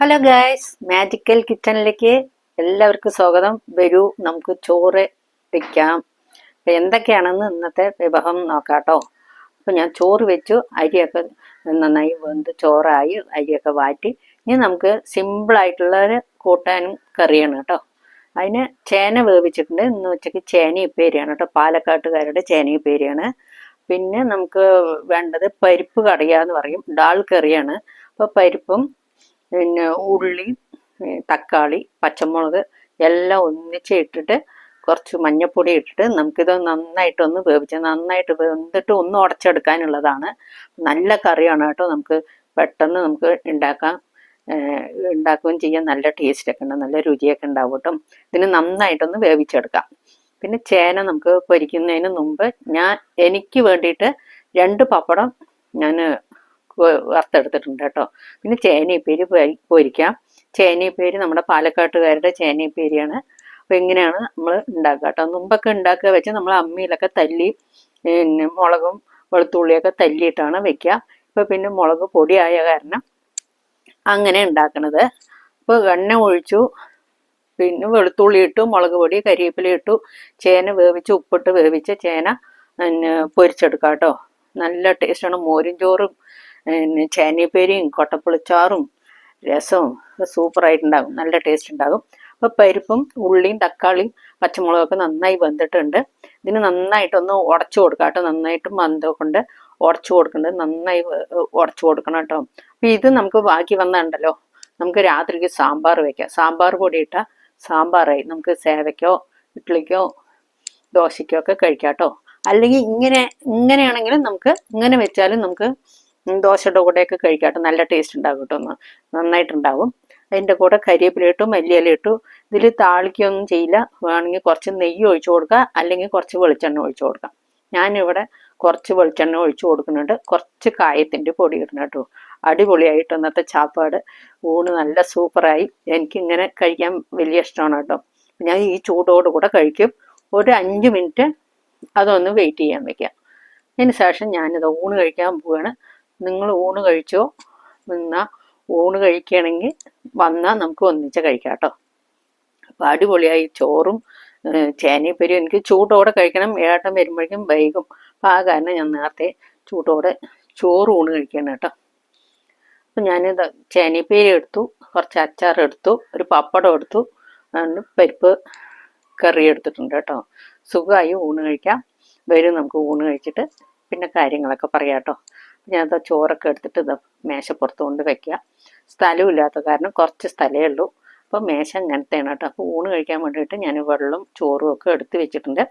Hello guys, magical കിച്ചണിലേക്ക് എല്ലാവർക്കും സ്വാഗതം. വരൂ, നമുക്ക് ചോറ് വയ്ക്കാം. അപ്പം എന്തൊക്കെയാണെന്ന് ഇന്നത്തെ വിഭവം നോക്കാട്ടോ. അപ്പം ഞാൻ ചോറ് വെച്ചു, അരിയൊക്കെ നന്നായി വെന്ത് ചോറായി, അരിയൊക്കെ വാറ്റി. ഇനി നമുക്ക് സിമ്പിളായിട്ടുള്ളൊരു കൂട്ടാനും കറിയാണ് കേട്ടോ. അതിന് ചേന വേവിച്ചിട്ടുണ്ട്. ഇന്ന് ഉച്ചയ്ക്ക് ചേനയുപ്പേരിയാണ് കേട്ടോ, പാലക്കാട്ടുകാരുടെ ചേനയുപ്പേരിയാണ്. പിന്നെ നമുക്ക് വേണ്ടത് പരിപ്പ് കറിയ എന്ന് പറയും, ഡാൽ കറിയാണ്. അപ്പോൾ പരിപ്പും പിന്നെ ഉള്ളി, തക്കാളി, പച്ചമുളക് എല്ലാം ഒന്നിച്ച് ഇട്ടിട്ട് കുറച്ച് മഞ്ഞൾപ്പൊടി ഇട്ടിട്ട് നമുക്കിത് നന്നായിട്ടൊന്ന് വേവിച്ച് നന്നായിട്ട് വെന്തിട്ട് ഒന്ന് ഉടച്ചെടുക്കാനുള്ളതാണ്. നല്ല കറിയാണ് കേട്ടോ. നമുക്ക് പെട്ടെന്ന് നമുക്ക് ഉണ്ടാക്കുകയും ചെയ്യാൻ നല്ല ടേസ്റ്റൊക്കെ ഉണ്ട്, നല്ല രുചിയൊക്കെ ഉണ്ടാവും കേട്ടോ. ഇതിന് നന്നായിട്ടൊന്ന് വേവിച്ചെടുക്കാം. പിന്നെ ചേന നമുക്ക് പൊരിക്കുന്നതിന് മുമ്പ് എനിക്ക് വേണ്ടിയിട്ട് 2 പപ്പടം ഞാൻ വറുത്തെടുത്തിട്ടുണ്ട് കേട്ടോ. പിന്നെ ചേനയുപ്പേരി പൊരിക്കാം. ചേനയുപ്പേരി നമ്മുടെ പാലക്കാട്ടുകാരുടെ ചേനയുപ്പേരിയാണ്. അപ്പോൾ എങ്ങനെയാണ് നമ്മൾ ഉണ്ടാക്കുക കേട്ടോ. മുമ്പൊക്കെ ഉണ്ടാക്കുക വെച്ച് നമ്മൾ അമ്മിയിലൊക്കെ തല്ലി പിന്നെ മുളകും വെളുത്തുള്ളിയൊക്കെ തല്ലിയിട്ടാണ് വെക്കുക. ഇപ്പോൾ പിന്നെ മുളക് പൊടിയായ കാരണം അങ്ങനെ ഉണ്ടാക്കണത്. ഇപ്പോൾ എണ്ണ ഒഴിച്ചു, പിന്നെ വെളുത്തുള്ളി ഇട്ടു, മുളക് പൊടി, കരിവേപ്പില ഇട്ടു, ചേന വേവിച്ച് ഉപ്പിട്ട് വേവിച്ച് ചേന പിന്നെ പൊരിച്ചെടുക്കാം കേട്ടോ. നല്ല ടേസ്റ്റാണ്. മോരും ചോറും പിന്നെ ചേനയുപ്പേരിയും കൊട്ടപ്പുളിച്ചാറും രസവും സൂപ്പറായിട്ടുണ്ടാകും, നല്ല ടേസ്റ്റ് ഉണ്ടാകും. അപ്പോൾ പരിപ്പും ഉള്ളിയും തക്കാളിയും പച്ചമുളകൊക്കെ നന്നായി വെന്തിട്ടുണ്ട്. ഇതിന് നന്നായിട്ടൊന്ന് ഉടച്ചു കൊടുക്കാം കേട്ടോ. നന്നായിട്ട് മന്ത കൊണ്ട് ഉടച്ചു കൊടുക്കേണ്ടത്, നന്നായി ഉടച്ചു കൊടുക്കണം കേട്ടോ. അപ്പോൾ ഇത് നമുക്ക് ബാക്കി വന്നുണ്ടല്ലോ, നമുക്ക് രാത്രിക്ക് സാമ്പാർ വയ്ക്കാം. സാമ്പാർ പൊടി ഇട്ടാൽ സാമ്പാറായി. നമുക്ക് സേവയ്ക്കോ ഇഡ്ഡലിക്കോ ദോശയ്ക്കോ ഒക്കെ കഴിക്കാം കേട്ടോ. അല്ലെങ്കിൽ ഇങ്ങനെയാണെങ്കിലും നമുക്ക് ഇങ്ങനെ വെച്ചാലും നമുക്ക് ദോശയുടെ കൂടെയൊക്കെ കഴിക്കാട്ടോ. നല്ല ടേസ്റ്റ് ഉണ്ടാകും കേട്ടോ, നന്നായിട്ടുണ്ടാകും. അതിൻ്റെ കൂടെ കരിവേപ്പില ഇട്ടു, മല്ലിയില ഇട്ടു. ഇതിൽ താളിക്കൊന്നും ചെയ്യില്ല. വേണമെങ്കിൽ കുറച്ച് നെയ്യ് ഒഴിച്ചു കൊടുക്കുക, അല്ലെങ്കിൽ കുറച്ച് വെളിച്ചെണ്ണ ഒഴിച്ചു കൊടുക്കാം. ഞാനിവിടെ കുറച്ച് വെളിച്ചെണ്ണ ഒഴിച്ചു കൊടുക്കുന്നുണ്ട്, കുറച്ച് കായത്തിൻ്റെ പൊടി ഇടണം കേട്ടോ. അടിപൊളിയായിട്ട് ഇന്നത്തെ ചാപ്പാട് ഊണ് നല്ല സൂപ്പറായി. എനിക്കിങ്ങനെ കഴിക്കാൻ വലിയ ഇഷ്ടമാണ് കേട്ടോ. ഞാൻ ഈ ചൂടോട് കൂടെ കഴിക്കും. ഒരു 5 മിനിറ്റ് അതൊന്ന് വെയിറ്റ് ചെയ്യാൻ വെക്കാം. അതിന് ശേഷം ഞാനിത് ഊണ് കഴിക്കാൻ പോവുകയാണ്. നിങ്ങൾ ഊണ് കഴിച്ചോ? ഊണ് കഴിക്കുകയാണെങ്കിൽ വന്നാൽ നമുക്ക് ഒന്നിച്ച് കഴിക്കാം കേട്ടോ. അപ്പോൾ അടിപൊളിയായി ചോറും ചേനയുപ്പേരിയും. എനിക്ക് ചൂടോടെ കഴിക്കണം, ഏട്ടൻ വരുമ്പോഴേക്കും വൈകും. അപ്പോൾ ആ കാരണം ഞാൻ നേരത്തെ ചൂടോടെ ചോറ് ഊണ് കഴിക്കണം കേട്ടോ. അപ്പം ഞാനിത് ചേനയുപ്പേരി എടുത്തു, കുറച്ച് അച്ചാർ എടുത്തു, ഒരു പപ്പടം എടുത്തു, പരിപ്പ് കറി എടുത്തിട്ടുണ്ട് കേട്ടോ. സുഖമായി ഊണ് കഴിക്കാം. വരും, നമുക്ക് ഊണ് കഴിച്ചിട്ട് പിന്നെ കാര്യങ്ങളൊക്കെ പറയാം കേട്ടോ. ഞാനത് ചോറൊക്കെ എടുത്തിട്ട് ഇത് മേശപ്പുറത്ത് കൊണ്ട് വയ്ക്കുക. സ്ഥലമില്ലാത്ത കാരണം കുറച്ച് സ്ഥലമേ ഉള്ളൂ. അപ്പോൾ മേശ അങ്ങനത്തെയാണ് കേട്ടോ. അപ്പോൾ ഊണ് കഴിക്കാൻ വേണ്ടിയിട്ട് ഞാൻ വെള്ളം ചോറും ഒക്കെ എടുത്ത് വെച്ചിട്ടുണ്ട്.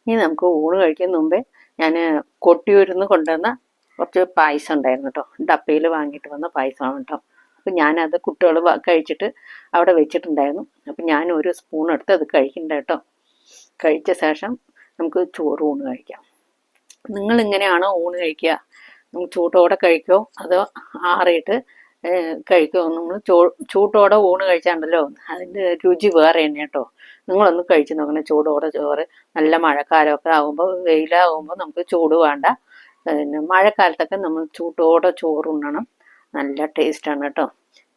ഇനി നമുക്ക് ഊണ് കഴിക്കുന്ന മുമ്പേ ഞാൻ കൊട്ടിയൂരിൽ നിന്ന് കൊണ്ടുവന്ന കുറച്ച് പായസം ഉണ്ടായിരുന്നു കേട്ടോ. ഡപ്പയിൽ വാങ്ങിയിട്ട് വന്ന പായസമാണ് കേട്ടോ. അപ്പം ഞാനത് കുട്ടികൾ കഴിച്ചിട്ട് അവിടെ വെച്ചിട്ടുണ്ടായിരുന്നു. അപ്പം ഞാൻ ഒരു സ്പൂൺ എടുത്ത് അത് കഴിക്കണ്ട കേട്ടോ. കഴിച്ച ശേഷം നമുക്ക് ചോറ് ഊണ് കഴിക്കാം. നിങ്ങളിങ്ങനെയാണോ ഊണ് കഴിക്കുക? നമുക്ക് ചൂട്ടോടെ കഴിക്കോ അതോ ആറിയിട്ട് കഴിക്കോ? നമ്മൾ ചൂട്ടോടെ ഊണ് കഴിച്ചാണ്ടല്ലോ അതിൻ്റെ രുചി വേറെ തന്നെ കേട്ടോ. നിങ്ങളൊന്ന് കഴിച്ച് നോക്കണം ചൂടോടെ ചോറ്. നല്ല മഴക്കാലമൊക്കെ ആകുമ്പോൾ, വെയിലാകുമ്പോൾ നമുക്ക് ചൂട് വേണ്ട. പിന്നെ മഴക്കാലത്തൊക്കെ നമ്മൾ ചൂട്ടോടെ ചോറ് ഉണ്ണണം. നല്ല ടേസ്റ്റാണ് കേട്ടോ.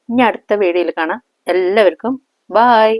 ഇനി അടുത്ത വീഡിയോയിൽ കാണാം. എല്ലാവർക്കും ബായ്.